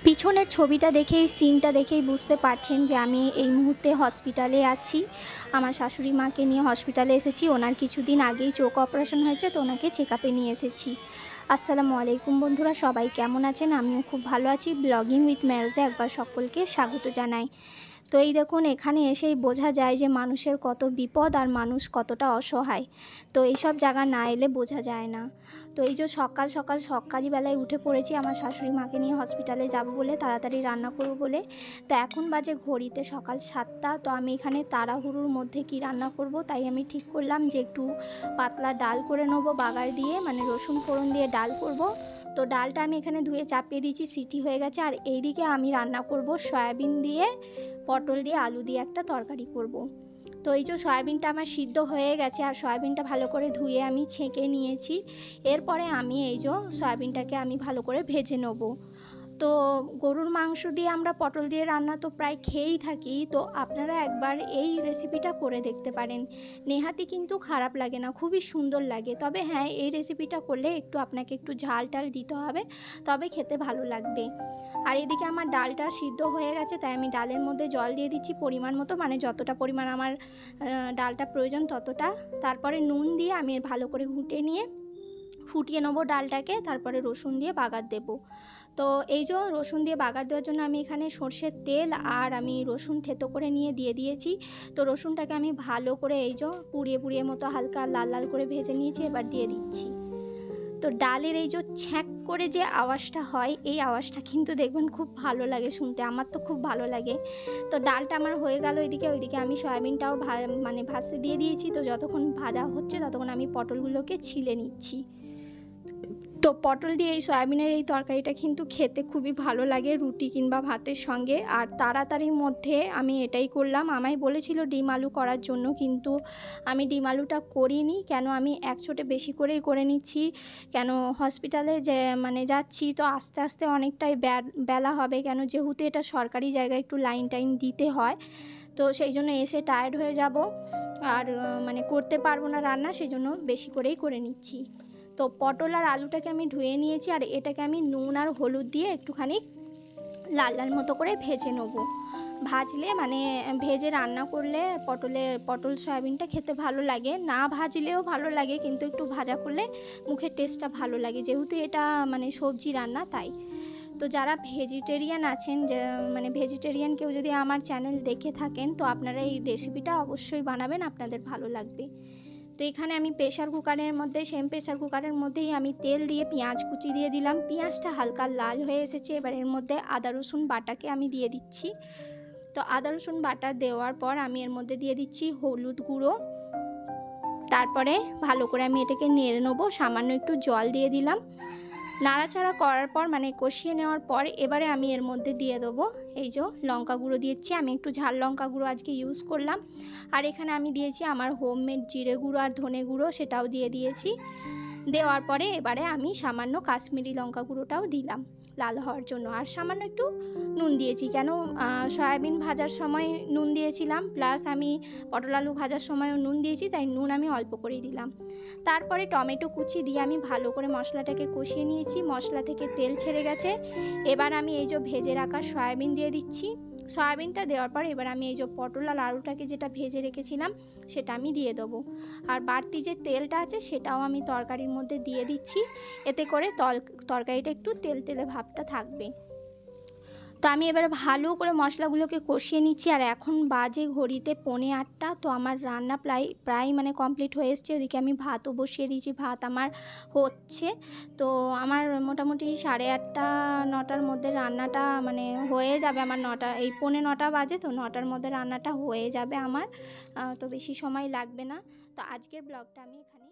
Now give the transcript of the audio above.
পিছনের ছবিটা দেখেই সিনটা দেখেই বুঝতে পারছেন যে আমি এই মুহূর্তে হসপিটালে আছি। আমার শাশুড়ি মাকে নিয়ে হসপিটালে এসেছি। ওনার কিছুদিন আগেই চোখ অপারেশন হয়েছে, তো ওনাকে চেকআপে নিয়ে এসেছি। আসসালামু আলাইকুম বন্ধুরা, সবাই কেমন আছেন? আমিও খুব ভালো আছি। ব্লগিং উইথ মেরোজে একবার সকলকে স্বাগত জানাই। তো এই দেখুন, এখানে এসেই বোঝা যায় যে মানুষের কত বিপদ আর মানুষ কতটা অসহায়। তো এইসব জায়গা না এলে বোঝা যায় না। তো এই যে সকালই বেলায় উঠে পড়েছি আমার শাশুড়ি মাকে নিয়ে হসপিটালে যাব বলে, তাড়াতাড়ি রান্না করব বলে। তো এখন বাজে ঘড়িতে সকাল 7টা। তো আমি এখানে তাড়াহুড়োর মধ্যে কি রান্না করব, তাই আমি ঠিক করলাম যে একটু পাতলা ডাল করে নেবো বাগার দিয়ে, মানে রসুন ফোড়ন দিয়ে ডাল করব। তো ডালটা আমি এখানে ধুয়ে চাপিয়ে দিয়েছি, সিটি হয়ে গেছে। আর এইদিকে আমি রান্না করব সয়াবিন দিয়ে, পটল দিয়ে, আলু দিয়ে একটা তরকারি করব। তো এই যে সয়াবিনটা আমার সিদ্ধ হয়ে গেছে, আর সয়াবিনটা ভালো করে ধুয়ে আমি ছেঁকে নিয়েছি। এরপরে আমি এই যে সয়াবিনটাকে আমি ভালো করে ভেজে নেব। তো গরুর মাংস দিয়ে আমরা পটল দিয়ে রান্না তো প্রায় খেয়েই থাকি। তো আপনারা একবার এই রেসিপিটা করে দেখতে পারেন। নেহাতি কিন্তু খারাপ লাগে না, খুবই সুন্দর লাগে। তবে হ্যাঁ, এই রেসিপিটা করলে আপনাকে একটু ঝাল টাল দিতে হবে, তবে খেতে ভালো লাগবে। আর এদিকে আমার ডালটা সিদ্ধ হয়ে গেছে, তাই আমি ডালের মধ্যে জল দিয়ে দিচ্ছি পরিমাণ মতো, মানে যতটা পরিমাণ আমার ডালটা প্রয়োজন ততটা। তারপরে নুন দিয়ে আমি ভালো করে ঘুঁটে নিয়ে ফুটিয়ে নেবো ডালটাকে। তারপরে রসুন দিয়ে বাগার দেব। তো এই যে রসুন দিয়ে বাগার দেওয়ার জন্য আমি এখানে সর্ষের তেল আর আমি রসুন থেতো করে নিয়ে দিয়ে দিয়েছি। তো রসুনটাকে আমি ভালো করে এই যে পুড়িয়ে মতো হালকা লাল লাল করে ভেজে নিয়েছি, এবার দিয়ে দিচ্ছি। তো ডালের এই যে ছ্যাঁক করে যে আওয়াজটা হয়, এই আওয়াজটা কিন্তু দেখবেন খুব ভালো লাগে শুনতে, আমার তো খুব ভালো লাগে। তো ডালটা আমার হয়ে গেল। ওইদিকে আমি সয়াবিনটাও ভাজতে দিয়ে দিয়েছি। তো যতক্ষণ ভাজা হচ্ছে ততক্ষণ আমি পটলগুলোকে ছিলে নিচ্ছি। তো পটল দিয়ে এই সয়াবিনের এই তরকারিটা কিন্তু খেতে খুবই ভালো লাগে রুটি কিংবা ভাতের সঙ্গে। আর তাড়াতাড়ির মধ্যে আমি এটাই করলাম। আমায় বলেছিল ডিম আলু করার জন্য, কিন্তু আমি ডিম আলুটা করিনি। কেন, আমি এক ছোটে বেশি করেই করে নিচ্ছি। কেন, হসপিটালে যে যাচ্ছি, তো আস্তে আস্তে অনেকটাই বেলা হবে। কেন, যেহেতু এটা সরকারি জায়গায় একটু লাইন টাইন দিতে হয়, তো সেই জন্য এসে টায়ার্ড হয়ে যাব আর করতে পারবো না রান্না, সেই জন্য বেশি করেই করে নিচ্ছি। তো পটল আর আলুটাকে আমি ধুয়ে নিয়েছি, আর এটাকে আমি নুন আর হলুদ দিয়ে একটুখানি লাল লাল মতো করে ভেজে নেব। ভাজলে ভেজে রান্না করলে পটল সয়াবিনটা খেতে ভালো লাগে, না ভাজলেও ভালো লাগে, কিন্তু একটু ভাজা করলে মুখের টেস্টটা ভালো লাগে, যেহেতু এটা সবজি রান্না তাই। তো যারা ভেজিটেরিয়ান আছেন, যে ভেজিটেরিয়ান কেউ যদি আমার চ্যানেল দেখে থাকেন, তো আপনারা এই রেসিপিটা অবশ্যই বানাবেন, আপনাদের ভালো লাগবে। তো এখানে আমি প্রেশার কুকারের মধ্যেই আমি তেল দিয়ে পেঁয়াজ কুচি দিয়ে দিলাম। পেঁয়াজটা হালকা লাল হয়ে এসেছে, এবার এর মধ্যে আদা রসুন বাটাকে আমি দিয়ে দিচ্ছি। তো আদা রসুন বাটা দেওয়ার পর আমি এর মধ্যে দিয়ে দিচ্ছি হলুদ গুঁড়ো। তারপরে ভালো করে আমি এটাকে নেড়ে নেবো, সামান্য একটু জল দিয়ে দিলাম। নাড়াচাড়া করার পর কষিয়ে নেওয়ার পর এবারে আমি এর মধ্যে দিয়ে দেবো এই যে লঙ্কা গুঁড়ো দিচ্ছি। আমি একটু ঝাল লঙ্কা গুঁড়ো আজকে ইউজ করলাম। আর এখানে আমি দিয়েছি আমার হোমমেড জিরে গুঁড়ো আর ধনে গুঁড়ো, সেটাও দিয়ে দিয়েছি। দেওয়ার পরে এবারে আমি সামান্য কাশ্মীরি লঙ্কা গুঁড়োটাও দিলাম লাল হওয়ার জন্য, আর সামান্য একটু নুন দিয়েছি। কেন, সয়াবিন ভাজার সময় নুন দিয়েছিলাম, প্লাস আমি পটল আলু ভাজার সময়ও নুন দিয়েছি, তাই নুন আমি অল্প করেই দিলাম। তারপরে টমেটো কুচি দিয়ে আমি ভালো করে মশলাটাকে কষিয়ে নিয়েছি। মশলা থেকে তেল ছেড়ে গেছে। এবার আমি এই যে ভেজে রাখা সয়াবিন দিয়ে দিচ্ছি। সয়াবিনটা দেওয়ার পর এবার আমি এই যে পটল আর আলুটাকে যেটা ভেজে রেখেছিলাম সেটা আমি দিয়ে দেবো। আর বাড়তি যে তেলটা আছে সেটাও আমি তরকারির মধ্যে দিয়ে দিচ্ছি, এতে করে তরকারিটা একটু তেলতেলে ভাবটা থাকবে। তো আমি এবার ভালো করে মশলাগুলোকে কষিয়ে নিচ্ছি। আর এখন বাজে ঘড়িতে 7:45। তো আমার রান্না প্রায় কমপ্লিট হয়ে এসছে। ওদিকে আমি ভাতও বসিয়ে দিয়েছি, ভাত আমার হচ্ছে। তো আমার মোটামুটি 8:30 9টার মধ্যে রান্নাটা হয়ে যাবে। আমার 9টা, এই 9:45 বাজে, তো 9টার মধ্যে রান্নাটা হয়ে যাবে আমার। তো বেশি সময় লাগবে না। তো আজকের ব্লগটা আমি এখানে